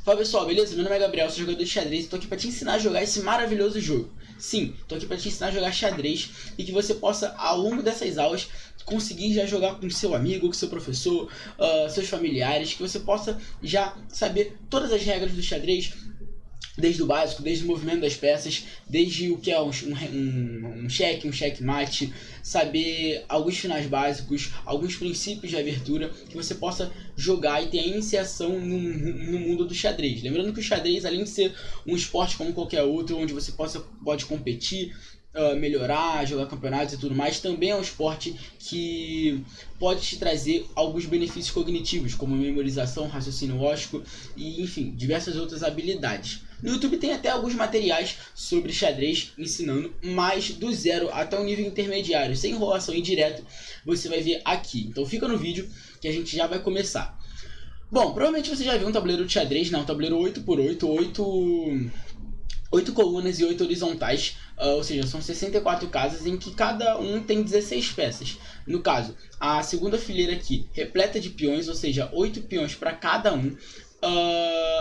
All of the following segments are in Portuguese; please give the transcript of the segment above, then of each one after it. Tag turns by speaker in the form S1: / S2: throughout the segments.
S1: Fala pessoal, beleza? Meu nome é Gabriel, sou jogador de xadrez e tô aqui pra te ensinar a jogar esse maravilhoso jogo. Sim, tô aqui pra te ensinar a jogar xadrez e que você possa, ao longo dessas aulas, conseguir já jogar com seu amigo, com seu professor, seus familiares, que você possa já saber todas as regras do xadrez, desde o básico, desde o movimento das peças, desde o que é um cheque, um checkmate, saber alguns finais básicos, alguns princípios de abertura, que você possa jogar e ter a iniciação no mundo do xadrez. Lembrando que o xadrez, além de ser um esporte como qualquer outro, onde você pode competir, melhorar, jogar campeonatos e tudo mais, também é um esporte que pode te trazer alguns benefícios cognitivos, como memorização, raciocínio lógico e, enfim, diversas outras habilidades. No YouTube tem até alguns materiais sobre xadrez ensinando, mas do zero até o nível intermediário, sem enrolação e direto, você vai ver aqui. Então fica no vídeo que a gente já vai começar. Bom, provavelmente você já viu um tabuleiro de xadrez, um tabuleiro 8x8, 8 colunas e 8 horizontais, ou seja, são 64 casas em que cada um tem 16 peças. No caso, a segunda fileira aqui repleta de peões, ou seja, 8 peões para cada um,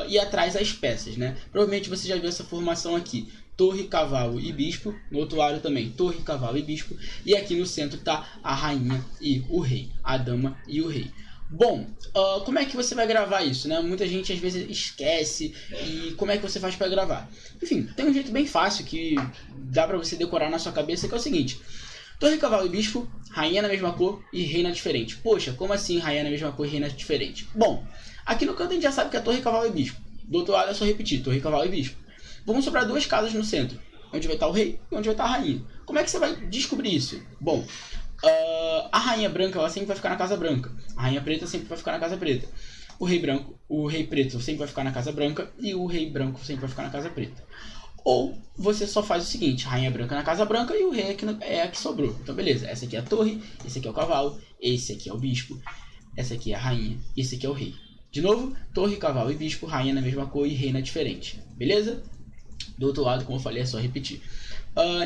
S1: e atrás as peças, né? Provavelmente você já viu essa formação aqui: torre, cavalo e bispo. No outro lado também torre, cavalo e bispo. E aqui no centro está a rainha e o rei, a dama e o rei. Bom, como é que você vai gravar isso, né? Muita gente às vezes esquece. E como é que você faz para gravar? Enfim, tem um jeito bem fácil que dá para você decorar na sua cabeça, que é o seguinte: torre, cavalo e bispo, rainha na mesma cor e reina diferente. Poxa, como assim rainha na mesma cor e reina diferente? Bom, aqui no canto a gente já sabe que é torre, cavalo e bispo. Do outro lado é só repetir, torre, cavalo e bispo. Vão sobrar duas casas no centro, onde vai estar o rei e onde vai estar a rainha. Como é que você vai descobrir isso? Bom, a rainha branca ela sempre vai ficar na casa branca. A rainha preta sempre vai ficar na casa preta. O rei preto sempre vai ficar na casa branca e o rei branco sempre vai ficar na casa preta. Ou você só faz o seguinte: rainha branca na casa branca e o rei é a que sobrou. Então beleza, essa aqui é a torre, esse aqui é o cavalo, esse aqui é o bispo, essa aqui é a rainha e esse aqui é o rei. De novo, torre, cavalo e bispo, rainha na mesma cor e reina diferente. Beleza? Do outro lado, como eu falei, é só repetir.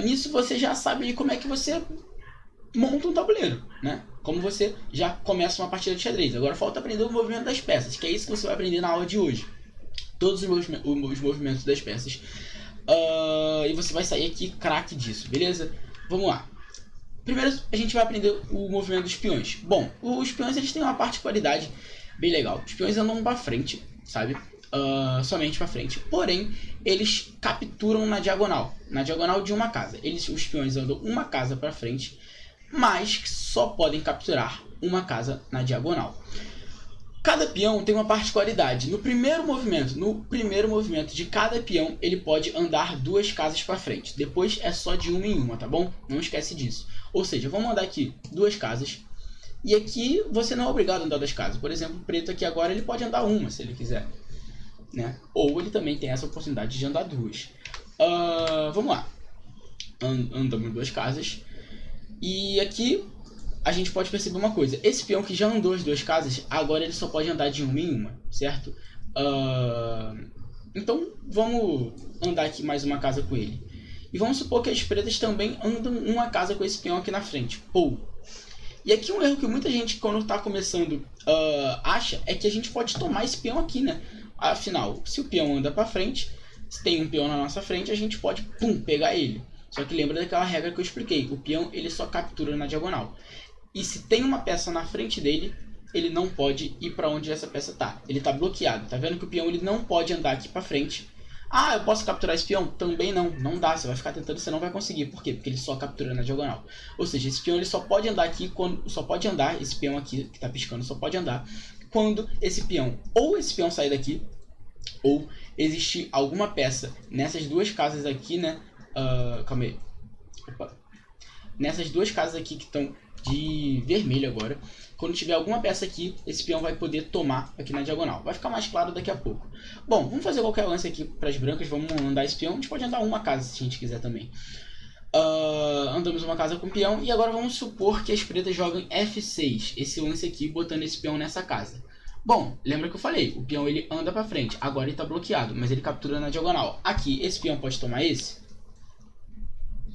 S1: Nisso você já sabe como é que você monta um tabuleiro, né? Como você já começa uma partida de xadrez. Agora falta aprender o movimento das peças, que é isso que você vai aprender na aula de hoje. Todos os movimentos das peças. E você vai sair aqui craque disso, beleza? Vamos lá. Primeiro a gente vai aprender o movimento dos peões. Bom, os peões eles têm uma particularidade bem legal. Os peões andam para frente, sabe? Somente para frente. Porém, eles capturam na diagonal de uma casa. Os peões andam uma casa para frente, mas só podem capturar uma casa na diagonal. Cada peão tem uma particularidade. No primeiro movimento de cada peão, ele pode andar duas casas para frente. Depois é só de uma em uma, tá bom? Não esquece disso. Ou seja, vamos andar aqui duas casas. E aqui você não é obrigado a andar duas casas. Por exemplo, o preto aqui agora ele pode andar uma se ele quiser, né? Ou ele também tem essa oportunidade de andar duas. Vamos lá. Andamos duas casas. E aqui a gente pode perceber uma coisa: esse peão que já andou as duas casas, agora ele só pode andar de uma em uma, certo? Então vamos andar aqui mais uma casa com ele. E vamos supor que as pretas também andam uma casa com esse peão aqui na frente. E aqui um erro que muita gente quando está começando acha é que a gente pode tomar esse peão aqui, né? Afinal, se o peão anda para frente, se tem um peão na nossa frente, a gente pode pegar ele. Só que lembra daquela regra que eu expliquei: o peão ele só captura na diagonal. E se tem uma peça na frente dele, ele não pode ir para onde essa peça está. Ele está bloqueado. Tá vendo que o peão ele não pode andar aqui para frente. Eu posso capturar esse peão? Também não. Não dá. Você vai ficar tentando, você não vai conseguir. Por quê? Porque ele só captura na diagonal. Ou seja, esse peão ele só pode andar aqui esse peão aqui que está piscando só pode andar quando esse peão sair daqui, ou existe alguma peça nessas duas casas aqui, né? Calma aí. Nessas duas casas aqui que estão de vermelho agora, quando tiver alguma peça aqui, esse peão vai poder tomar aqui na diagonal. Vai ficar mais claro daqui a pouco. Bom, vamos fazer qualquer lance aqui para as brancas. Vamos andar esse peão. A gente pode andar uma casa se a gente quiser também. Andamos uma casa com o peão. E agora vamos supor que as pretas jogam F6. Esse lance aqui, botando esse peão nessa casa. Bom, lembra que eu falei, o peão ele anda para frente. Agora ele está bloqueado, mas ele captura na diagonal. Aqui, esse peão pode tomar esse?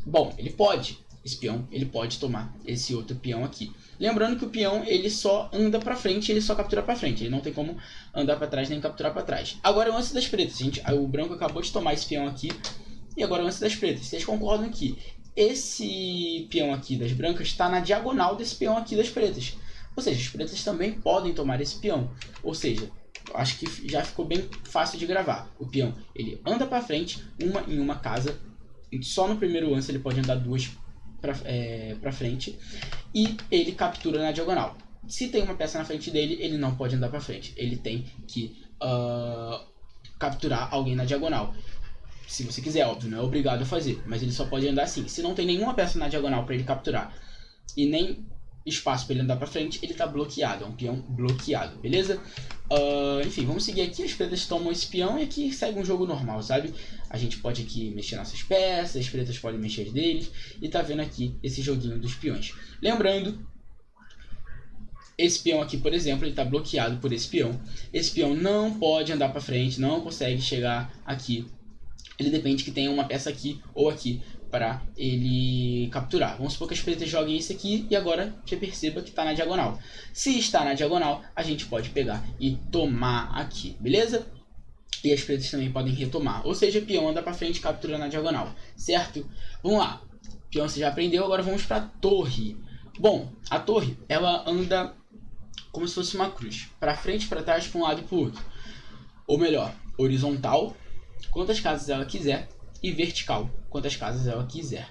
S1: Bom, ele pode. esse peão ele pode tomar esse outro peão aqui. Lembrando que o peão ele só anda para frente, ele só captura para frente, ele não tem como andar para trás nem capturar para trás. Agora o lance das pretas, gente, o branco acabou de tomar esse peão aqui, e agora o lance das pretas. Vocês concordam que esse peão aqui das brancas está na diagonal desse peão aqui das pretas? Ou seja, as pretas também podem tomar esse peão. Ou seja, acho que já ficou bem fácil de gravar. O peão ele anda para frente, em uma casa. Só no primeiro lance ele pode andar duas para frente. E ele captura na diagonal. Se tem uma peça na frente dele, ele não pode andar para frente. Ele tem que capturar alguém na diagonal. Se você quiser, óbvio, não é obrigado a fazer. Mas ele só pode andar assim. Se não tem nenhuma peça na diagonal para ele capturar e nem espaço para ele andar para frente, ele está bloqueado. É um peão bloqueado, beleza? Enfim, vamos seguir aqui. As pretas tomam esse peão e aqui segue um jogo normal, sabe? A gente pode aqui mexer nossas peças, as pretas podem mexer deles. E tá vendo aqui esse joguinho dos peões. Lembrando, esse peão aqui, por exemplo, ele está bloqueado por esse peão. Esse peão não pode andar para frente, não consegue chegar aqui. Ele depende que tenha uma peça aqui ou aqui para ele capturar. Vamos supor que as pretas joguem isso aqui e agora você perceba que está na diagonal. Se está na diagonal, a gente pode pegar e tomar aqui, beleza? E as pretas também podem retomar. Ou seja, peão anda para frente e captura na diagonal, certo? Vamos lá. Peão você já aprendeu, agora vamos para a torre. Bom, a torre ela anda como se fosse uma cruz. Para frente, para trás, para um lado e para o outro. Ou melhor, horizontal, quantas casas ela quiser, e vertical, quantas casas ela quiser.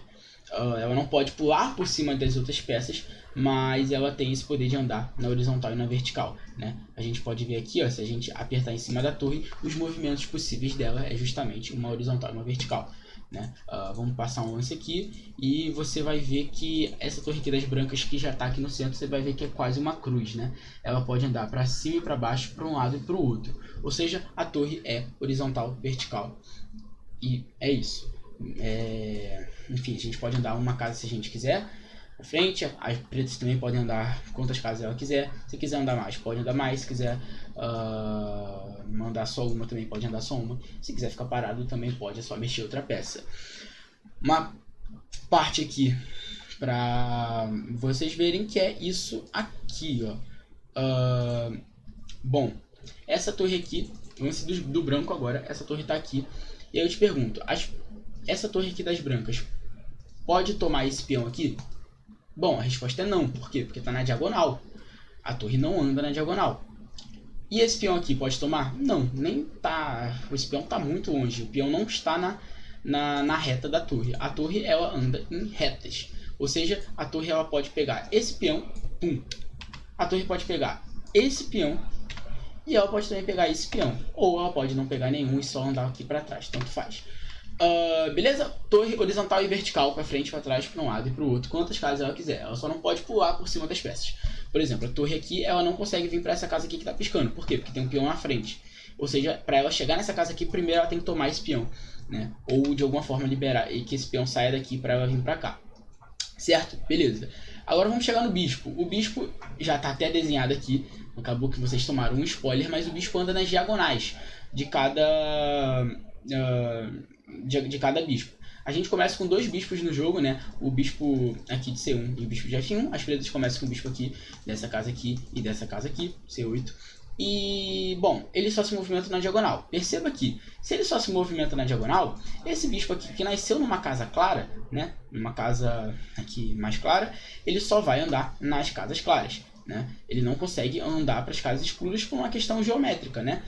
S1: Ela não pode pular por cima das outras peças, mas ela tem esse poder de andar na horizontal e na vertical, né? A gente pode ver aqui, ó, se a gente apertar em cima da torre, os movimentos possíveis dela é justamente uma horizontal e uma vertical, né? Vamos passar um lance aqui e você vai ver que essa torre aqui das brancas que já está aqui no centro, você vai ver que é quase uma cruz, né? Ela pode andar para cima e para baixo, para um lado e para o outro. Ou seja, a torre é horizontal, vertical. E é isso. Enfim, a gente pode andar uma casa se a gente quiser pra frente. As pretas também podem andar quantas casas ela quiser. Se quiser andar mais, pode andar mais. Se quiser mandar só uma, também pode andar só uma. Se quiser ficar parado, também pode. É só mexer outra peça. Uma parte aqui pra vocês verem que é isso aqui, ó. Bom, essa torre aqui, lance do branco agora. Essa torre tá aqui. E aí eu te pergunto, essa torre aqui das brancas pode tomar esse peão aqui? Bom, a resposta é não. Por quê? Porque está na diagonal. A torre não anda na diagonal. E esse peão aqui pode tomar? Não, nem tá. Esse peão está muito longe. O peão não está na reta da torre. A torre ela anda em retas. Ou seja, a torre ela pode pegar esse peão, pum. A torre pode pegar esse peão. E ela pode também pegar esse peão. Ou ela pode não pegar nenhum e só andar aqui para trás. Tanto faz. Beleza? Torre horizontal e vertical. Para frente, para trás, para um lado e para o outro. Quantas casas ela quiser. Ela só não pode pular por cima das peças. Por exemplo, a torre aqui, ela não consegue vir para essa casa aqui que está piscando. Por quê? Porque tem um peão na frente. Ou seja, para ela chegar nessa casa aqui, primeiro ela tem que tomar esse peão, né? Ou de alguma forma liberar e que esse peão saia daqui para ela vir para cá. Certo? Beleza. Agora vamos chegar no bispo. O bispo já está até desenhado aqui. Acabou que vocês tomaram um spoiler, mas o bispo anda nas diagonais de cada bispo. A gente começa com dois bispos no jogo, né? O bispo aqui de C1 e o bispo de F1. As pretas começam com o bispo aqui, dessa casa aqui e dessa casa aqui, C8. E, bom, ele só se movimenta na diagonal. Perceba que, se ele só se movimenta na diagonal, esse bispo aqui que nasceu numa casa clara, né? Numa casa aqui mais clara, ele só vai andar nas casas claras, né? Ele não consegue andar para as casas escuras por uma questão geométrica, né?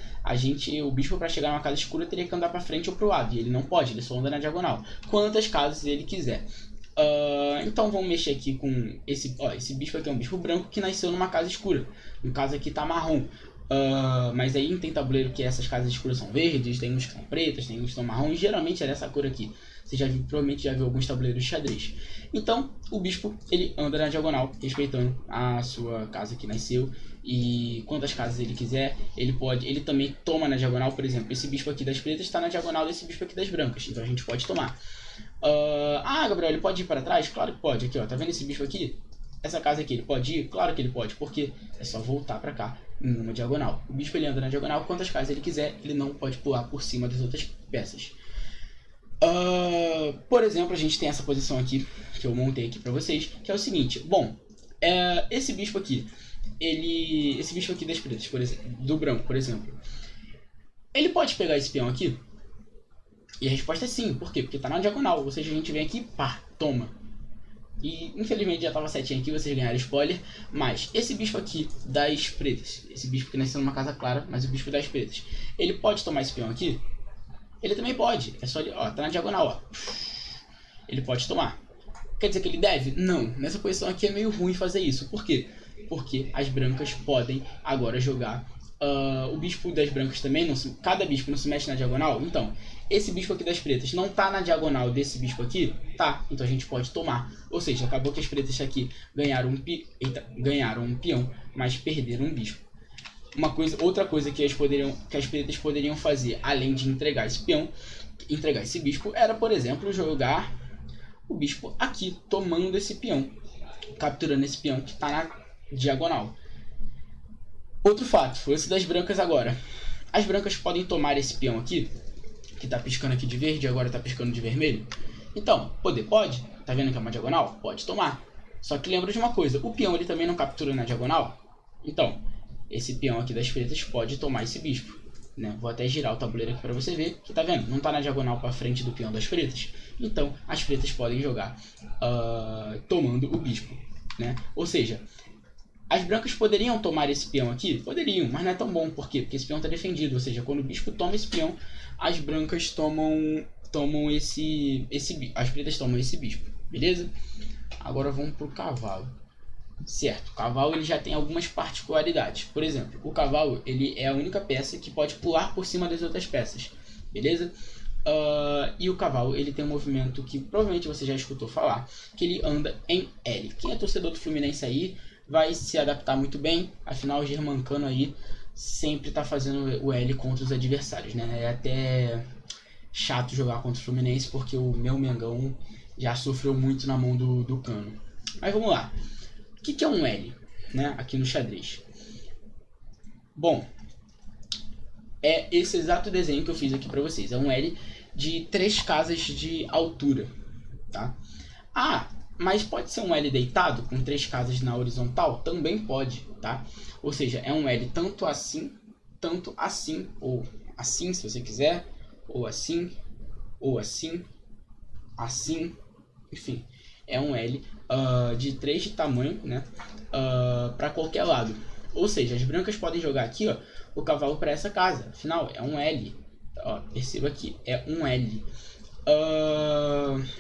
S1: O bispo para chegar numa casa escura teria que andar para frente ou para o lado, e ele não pode, ele só anda na diagonal. Quantas casas ele quiser. Então vamos mexer aqui com esse bispo aqui, é um bispo branco que nasceu numa casa escura. No caso aqui tá marrom. Mas aí tem tabuleiro que essas casas escuras são verdes, tem uns que são pretas, tem uns que são marrom, e geralmente é dessa cor aqui. Você provavelmente já viu alguns tabuleiros de xadrez. Então, o bispo, ele anda na diagonal, respeitando a sua casa que nasceu. E quantas casas ele quiser, ele também toma na diagonal. Por exemplo, esse bispo aqui das pretas está na diagonal desse bispo aqui das brancas. Então a gente pode tomar. Gabriel, ele pode ir para trás? Claro que pode. Aqui, ó, tá vendo esse bispo aqui? Essa casa aqui, ele pode ir? Claro que ele pode, porque é só voltar para cá em uma diagonal. O bispo ele anda na diagonal, quantas casas ele quiser, ele não pode pular por cima das outras peças. Por exemplo, a gente tem essa posição aqui, que eu montei aqui pra vocês, que é o seguinte. Bom, esse bispo aqui, esse bispo aqui das pretas, por exemplo, do branco, por exemplo, ele pode pegar esse peão aqui? E a resposta é sim. Por quê? Porque tá na diagonal, ou seja, a gente vem aqui, pá, toma. E infelizmente já tava certinho aqui, vocês ganharam spoiler. Mas esse bispo aqui das pretas, esse bispo que nasceu numa casa clara, mas o bispo das pretas, ele pode tomar esse peão aqui? Ele também pode. É só ele, ó, tá na diagonal, ó. Ele pode tomar. Quer dizer que ele deve? Não. Nessa posição aqui é meio ruim fazer isso. Por quê? Porque as brancas podem agora jogar. O bispo das brancas também, cada bispo não se mexe na diagonal. Então, esse bispo aqui das pretas não tá na diagonal desse bispo aqui? Tá, então a gente pode tomar. Ou seja, acabou que as pretas aqui ganharam um peão, mas perderam um bispo. Outra coisa que as pretas poderiam fazer, além de entregar esse peão, entregar esse bispo, era, por exemplo, jogar o bispo aqui, tomando esse peão, capturando esse peão que está na diagonal. Outro fato, foi esse das brancas agora. As brancas podem tomar esse peão aqui, que está piscando aqui de verde e agora está piscando de vermelho. Então, pode. Tá vendo que é uma diagonal? Pode tomar. Só que lembra de uma coisa, o peão ele também não captura na diagonal. Então, esse peão aqui das pretas pode tomar esse bispo, né? Vou até girar o tabuleiro aqui para você ver, que tá vendo? Não tá na diagonal para frente do peão das pretas. Então, as pretas podem jogar tomando o bispo, né? Ou seja, as brancas poderiam tomar esse peão aqui? Poderiam, mas não é tão bom. Por quê? Porque esse peão está defendido. Ou seja, quando o bispo toma esse peão, as brancas tomam as pretas tomam esse bispo. Beleza? Agora vamos pro cavalo. Certo, o cavalo ele já tem algumas particularidades. Por exemplo, o cavalo ele é a única peça que pode pular por cima das outras peças. Beleza? E o cavalo ele tem um movimento que provavelmente você já escutou falar, que ele anda em L. Quem é torcedor do Fluminense aí vai se adaptar muito bem, afinal o Germancano aí sempre tá fazendo o L contra os adversários, né? É até chato jogar contra o Fluminense porque o meu Mengão já sofreu muito na mão do Cano. Mas vamos lá. O que é um L, né, aqui no xadrez? Bom, é esse exato desenho que eu fiz aqui para vocês. É um L de 3 casas de altura, tá? Mas pode ser um L deitado com 3 casas na horizontal? Também pode, tá? Ou seja, é um L tanto assim, ou assim se você quiser, ou assim, assim, enfim. É um L de 3 de tamanho, né? Para qualquer lado. Ou seja, as brancas podem jogar aqui, ó, o cavalo para essa casa. Afinal, é um L. Ó, perceba aqui, é um L.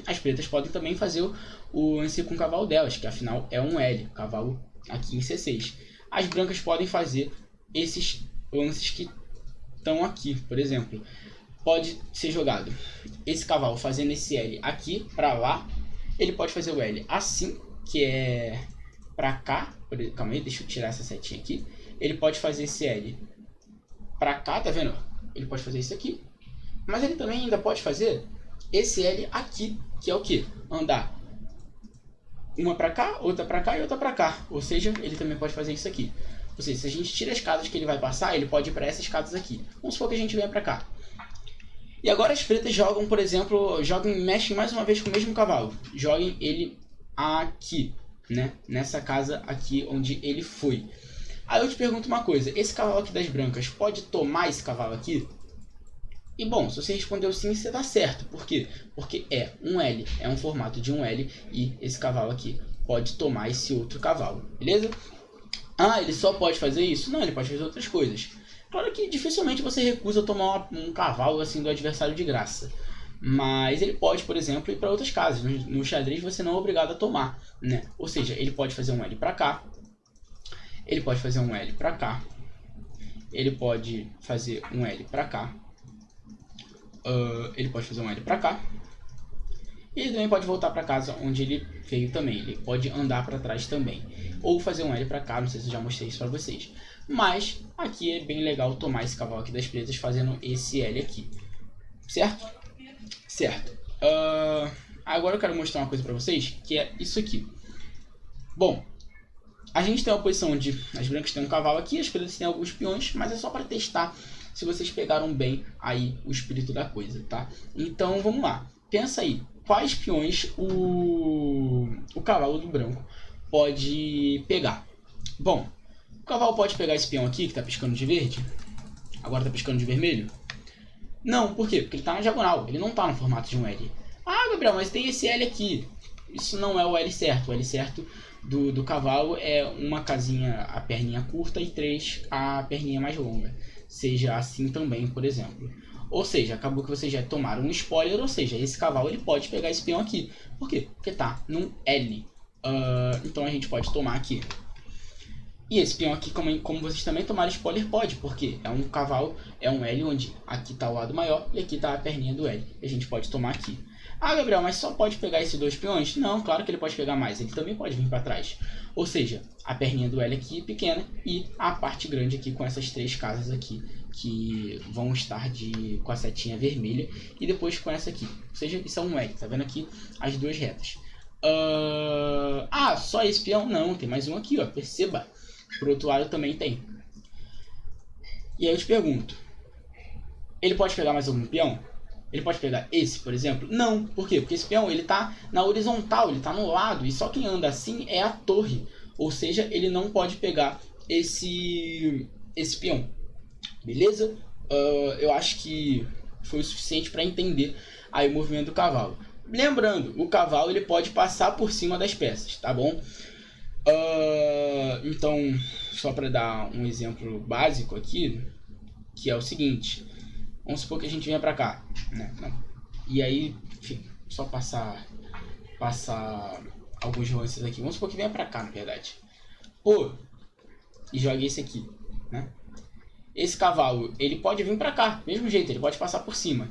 S1: As pretas podem também fazer o lance com o cavalo delas, que afinal é um L, cavalo aqui em C6. As brancas podem fazer esses lances que estão aqui, por exemplo. Pode ser jogado esse cavalo fazendo esse L aqui para lá. Ele pode fazer o L assim, que é para cá. Calma aí, deixa eu tirar essa setinha aqui. Ele pode fazer esse L para cá, tá vendo? Ele pode fazer isso aqui. Mas ele também ainda pode fazer esse L aqui, que é o que? Andar uma para cá, outra para cá e outra para cá. Ou seja, ele também pode fazer isso aqui. Ou seja, se a gente tira as casas que ele vai passar, ele pode ir para essas casas aqui. Vamos supor que a gente venha para cá. E agora as pretas jogam, por exemplo, mexem mais uma vez com o mesmo cavalo. Joguem ele aqui, né? Nessa casa aqui onde ele foi. Aí eu te pergunto uma coisa, esse cavalo aqui das brancas pode tomar esse cavalo aqui? E bom, se você respondeu sim, você tá certo. Por quê? Porque é um L, é um formato de um L e esse cavalo aqui pode tomar esse outro cavalo, beleza? Ele só pode fazer isso? Não, ele pode fazer outras coisas. Claro que dificilmente você recusa tomar um cavalo assim do adversário de graça. Mas ele pode, por exemplo, ir para outras casas. No xadrez você não é obrigado a tomar, né? Ou seja, ele pode fazer um L para cá. Ele pode fazer um L para cá. Ele pode fazer um L para cá. Ele pode fazer um L para cá. E ele também pode voltar para casa onde ele veio também. Ele pode andar para trás também. Ou fazer um L para cá, não sei se eu já mostrei isso para vocês. Mas aqui é bem legal tomar esse cavalo aqui das pretas fazendo esse L aqui. Certo? Certo. Agora eu quero mostrar uma coisa para vocês, que é isso aqui. Bom, a gente tem uma posição onde as brancas têm um cavalo aqui, as pretas têm alguns peões, mas é só para testar se vocês pegaram bem aí o espírito da coisa, tá? Então vamos lá, pensa aí, quais peões o cavalo do branco pode pegar? Bom, o cavalo pode pegar esse peão aqui que está piscando de verde, agora está piscando de vermelho? Não, por quê? Porque ele está na diagonal, ele não está no formato de um L. Ah, Gabriel, mas tem esse L aqui. Isso não é o L certo. O L certo do cavalo é uma casinha a perninha curta e 3 a perninha mais longa. Seja assim também, por exemplo. Ou seja, acabou que vocês já tomaram um spoiler, ou seja, esse cavalo ele pode pegar esse peão aqui. Por quê? Porque tá num L. Então a gente pode tomar aqui. E esse peão aqui, como vocês também tomaram spoiler, pode, porque é um cavalo, é um L onde aqui está o lado maior e aqui está a perninha do L. E a gente pode tomar aqui. Ah, Gabriel, mas só pode pegar esses 2 peões? Não, claro que ele pode pegar mais, ele também pode vir para trás. Ou seja, a perninha do L aqui pequena e a parte grande aqui com essas 3 casas aqui, que vão estar com a setinha vermelha e depois com essa aqui. Ou seja, isso é um L, tá vendo aqui as 2 retas. Só esse peão? Não, tem mais um aqui, ó, perceba. Por outro lado também tem. E aí eu te pergunto, ele pode pegar mais algum peão? Ele pode pegar esse, por exemplo? Não. Por quê? Porque esse peão ele tá na horizontal, ele tá no lado, e só quem anda assim é a torre. Ou seja, ele não pode pegar esse peão. Beleza? Eu acho que foi o suficiente para entender aí o movimento do cavalo. Lembrando, o cavalo ele pode passar por cima das peças, tá bom? Então, só para dar um exemplo básico aqui, que é o seguinte, vamos supor que a gente venha para cá, né? E aí, enfim, só passar alguns lances aqui. Vamos supor que venha para cá, na verdade. E jogue esse aqui, né? Esse cavalo, ele pode vir para cá, mesmo jeito, ele pode passar por cima.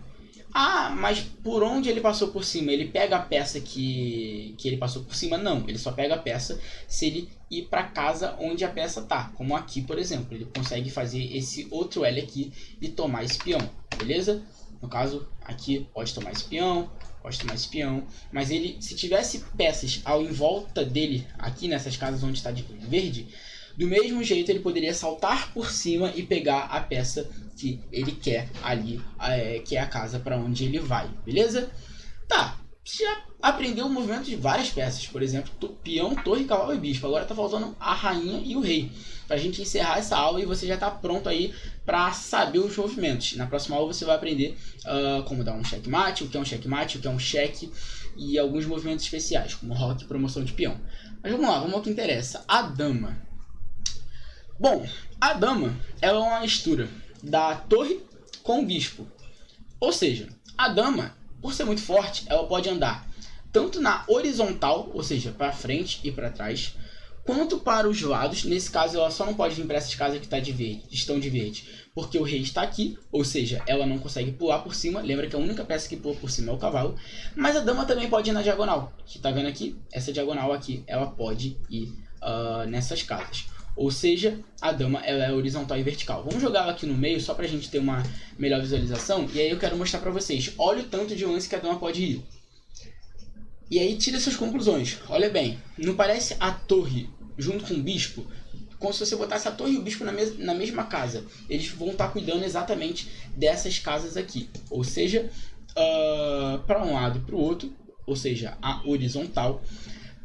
S1: Ah, mas por onde ele passou por cima? Ele pega a peça que ele passou por cima? Não, ele só pega a peça se ele ir para casa onde a peça tá. Como aqui, por exemplo. Ele consegue fazer esse outro L aqui e tomar esse peão, beleza? No caso, aqui pode tomar esse peão, pode tomar esse peão. Mas ele, se tivesse peças em volta dele, aqui nessas casas onde está de verde, do mesmo jeito ele poderia saltar por cima e pegar a peça que ele quer ali, que é a casa para onde ele vai, beleza? Tá, você já aprendeu o movimento de várias peças, por exemplo, peão, torre, cavalo e bispo. Agora tá faltando a rainha e o rei, pra gente encerrar essa aula e você já tá pronto aí para saber os movimentos. Na próxima aula você vai aprender como dar um checkmate, o que é um checkmate, o que é um cheque e alguns movimentos especiais, como roque e promoção de peão. Mas vamos lá, vamos ao que interessa, a dama. Bom, a dama ela é uma mistura da torre com o bispo. Ou seja, a dama, por ser muito forte, ela pode andar tanto na horizontal, ou seja, para frente e para trás, quanto para os lados. Nesse caso, ela só não pode vir para essas casas que estão de verde, porque o rei está aqui, ou seja, ela não consegue pular por cima. Lembra que a única peça que pula por cima é o cavalo. Mas a dama também pode ir na diagonal, que está vendo aqui? Essa diagonal aqui, ela pode ir nessas casas. Ou seja, a dama ela é horizontal e vertical. Vamos jogar ela aqui no meio só para a gente ter uma melhor visualização. E aí eu quero mostrar para vocês. Olha o tanto de lance que a dama pode ir. E aí tira suas conclusões. Olha bem, não parece a torre junto com o bispo? Como se você botasse a torre e o bispo na mesma casa. Eles vão estar cuidando exatamente dessas casas aqui. Ou seja, para um lado e para o outro. Ou seja, a horizontal.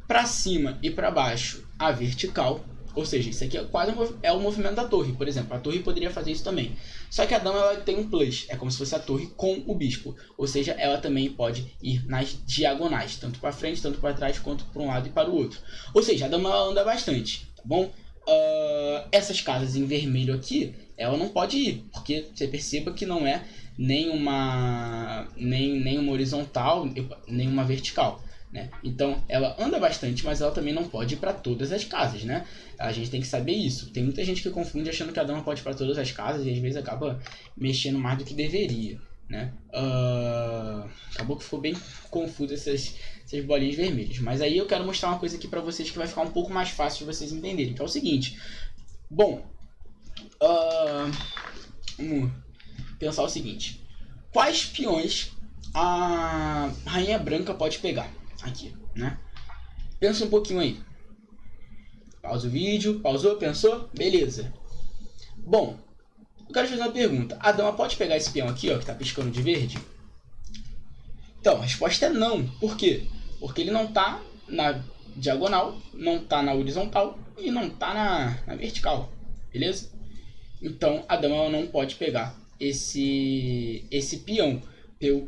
S1: Para cima e para baixo, a vertical. Ou seja, isso aqui é quase o movimento da torre, por exemplo. A torre poderia fazer isso também. Só que a dama ela tem um plus. É como se fosse a torre com o bispo. Ou seja, ela também pode ir nas diagonais. Tanto para frente, tanto para trás, quanto para um lado e para o outro. Ou seja, a dama ela anda bastante, tá bom? Essas casas em vermelho aqui, ela não pode ir. Porque você perceba que não é nem uma horizontal, nem uma vertical. Né? Então ela anda bastante, mas ela também não pode ir para todas as casas, né? A gente tem que saber isso. Tem muita gente que confunde achando que a dama pode ir para todas as casas e às vezes acaba mexendo mais do que deveria, né? Acabou que ficou bem confuso essas bolinhas vermelhas. Mas aí eu quero mostrar uma coisa aqui para vocês que vai ficar um pouco mais fácil de vocês entenderem, que é o seguinte. Bom, vamos pensar o seguinte. Quais peões a rainha branca pode pegar? Aqui, né? Pensa um pouquinho aí. Pausa o vídeo. Pausou? Pensou? Beleza. Bom, Eu quero te fazer uma pergunta. A dama pode pegar esse peão aqui, ó, que tá piscando de verde? Então, a resposta é não. Por quê? Porque ele não tá na diagonal, não tá na horizontal e não tá na vertical. Beleza? Então, a dama não pode pegar esse peão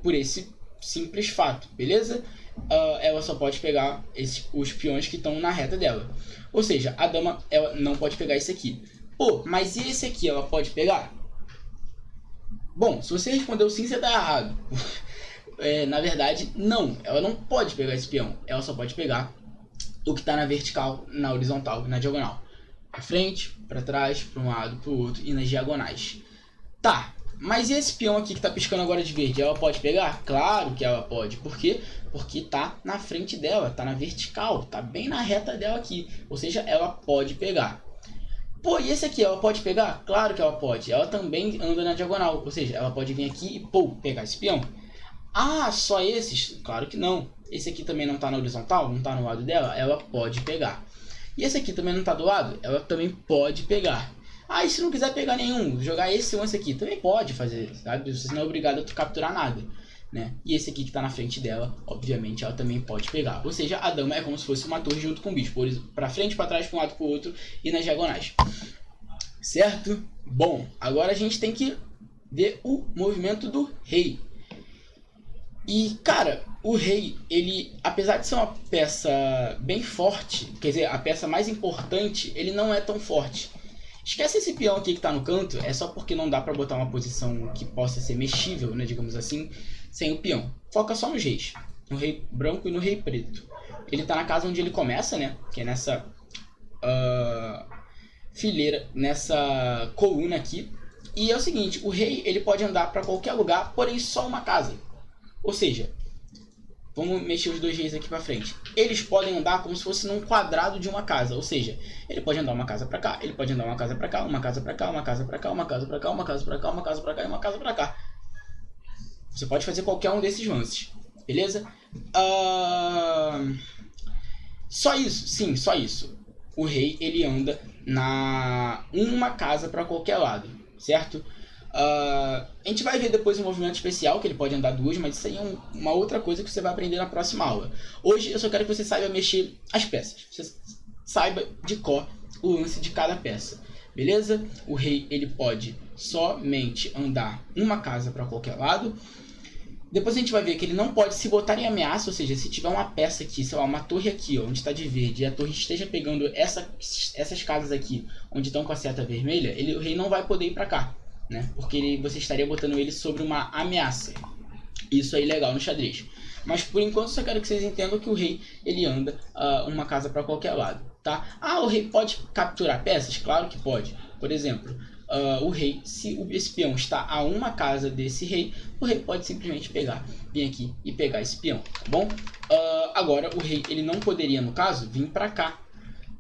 S1: por esse simples fato. Beleza? Ela só pode pegar os peões que estão na reta dela. Ou seja, a dama ela não pode pegar esse aqui. Pô, mas e esse aqui ela pode pegar? Bom, se você respondeu sim, você está errado. Na verdade, não. Ela não pode pegar esse peão. Ela só pode pegar o que está na vertical, na horizontal e na diagonal. Para frente, para trás, para um lado, para o outro e nas diagonais. Tá, mas e esse peão aqui que está piscando agora de verde? Ela pode pegar? Claro que ela pode. Por quê? Porque tá na frente dela, tá na vertical, tá bem na reta dela aqui. Ou seja, ela pode pegar. Pô, e esse aqui, ela pode pegar? Claro que ela pode. Ela também anda na diagonal. Ou seja, ela pode vir aqui e, pô, pegar esse peão. Ah, só esses? Claro que não. Esse aqui também não tá na horizontal? Não tá no lado dela? Ela pode pegar. E esse aqui também não tá do lado? Ela também pode pegar. Ah, e se não quiser pegar nenhum? Jogar esse ou esse aqui? Também pode fazer, sabe? Você não é obrigado a capturar nada, né? E esse aqui que tá na frente dela, obviamente, ela também pode pegar. Ou seja, a dama é como se fosse uma torre junto com o bispo. Pra frente, pra trás, pra um lado, pro outro e nas diagonais. Certo? Bom, agora a gente tem que ver o movimento do rei. E, cara, o rei, ele, apesar de ser uma peça bem forte, quer dizer, a peça mais importante, ele não é tão forte. Esquece esse peão aqui que tá no canto, é só porque não dá pra botar uma posição que possa ser mexível, né, digamos assim, sem o peão. Foca só nos reis, no rei branco e no rei preto. Ele tá na casa onde ele começa, né, que é nessa fileira, nessa coluna aqui. E é o seguinte, o rei, ele pode andar pra qualquer lugar, porém só uma casa. Ou seja, vamos mexer os dois reis aqui pra frente. Eles podem andar como se fosse num quadrado de uma casa. Ou seja, ele pode andar uma casa pra cá, ele pode andar uma casa pra cá, uma casa pra cá, uma casa pra cá, uma casa pra cá, uma casa pra cá, uma casa pra cá e uma casa pra cá. Você pode fazer qualquer um desses lances. Beleza? Só isso? Sim, só isso. O rei, ele anda na uma casa pra qualquer lado. Certo? A gente vai ver depois um movimento especial, que ele pode andar duas, mas isso aí é uma outra coisa que você vai aprender na próxima aula. Hoje eu só quero que você saiba mexer as peças. Você saiba de cor o lance de cada peça. Beleza? O rei, ele pode somente andar uma casa para qualquer lado. Depois a gente vai ver que ele não pode se botar em ameaça, ou seja, se tiver uma peça aqui, sei lá, uma torre aqui, ó, onde está de verde, e a torre esteja pegando essas casas aqui, onde estão com a seta vermelha, o rei não vai poder ir para cá, né? Porque você estaria botando ele sobre uma ameaça. Isso aí é legal no xadrez. Mas por enquanto só quero que vocês entendam que o rei, ele anda uma casa para qualquer lado, tá? Ah, o rei pode capturar peças? Claro que pode. Por exemplo, o rei, se esse peão está a uma casa desse rei, o rei pode simplesmente vir aqui e pegar esse peão, tá bom? Agora, o rei, ele não poderia, no caso, vir para cá,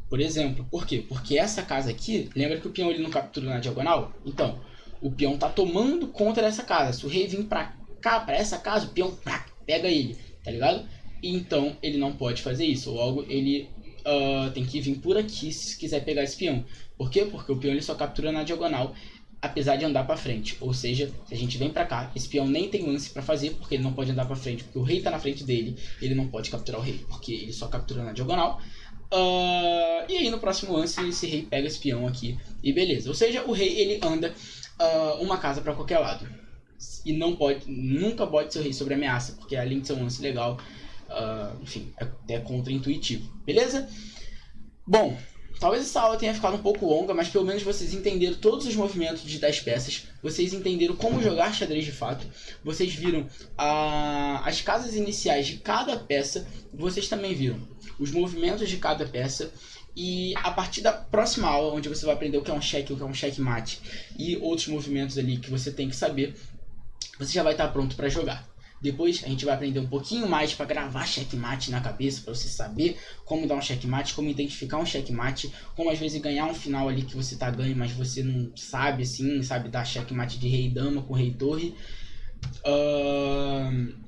S1: por exemplo. Por quê? Porque essa casa aqui, lembra que o peão ele não captura na diagonal? Então, o peão está tomando conta dessa casa. Se o rei vir para cá, para essa casa, o peão pega ele, tá ligado? E então, ele não pode fazer isso. Logo, ele tem que vir por aqui se quiser pegar esse peão. Por quê? Porque o peão ele só captura na diagonal, apesar de andar para frente. Ou seja, se a gente vem para cá, esse peão nem tem lance para fazer, porque ele não pode andar para frente, porque o rei está na frente dele, ele não pode capturar o rei, porque ele só captura na diagonal. E aí no próximo lance esse rei pega esse peão aqui e beleza. Ou seja, o rei ele anda uma casa para qualquer lado. E nunca bote seu rei sobre ameaça, porque além de ser um lance legal, enfim, é até contra-intuitivo. Beleza? Bom, talvez essa aula tenha ficado um pouco longa, mas pelo menos vocês entenderam todos os movimentos das peças, vocês entenderam como jogar xadrez de fato, vocês viram as casas iniciais de cada peça, vocês também viram os movimentos de cada peça, e a partir da próxima aula, onde você vai aprender o que é um cheque, o que é um checkmate e outros movimentos ali que você tem que saber, você já vai estar pronto para jogar. Depois a gente vai aprender um pouquinho mais para gravar checkmate na cabeça, para você saber como dar um checkmate, como identificar um checkmate, como às vezes ganhar um final ali que você tá ganho, mas você não sabe assim, sabe dar checkmate de rei e dama com rei e torre.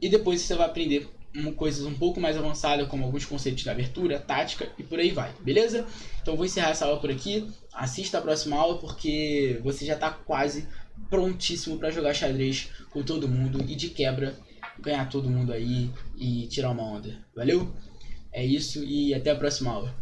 S1: E depois você vai aprender coisas um pouco mais avançadas, como alguns conceitos de abertura, tática e por aí vai, beleza? Então vou encerrar essa aula por aqui, assista a próxima aula porque você já está quase prontíssimo para jogar xadrez com todo mundo e de quebra ganhar todo mundo aí e tirar uma onda. Valeu? É isso e até a próxima aula.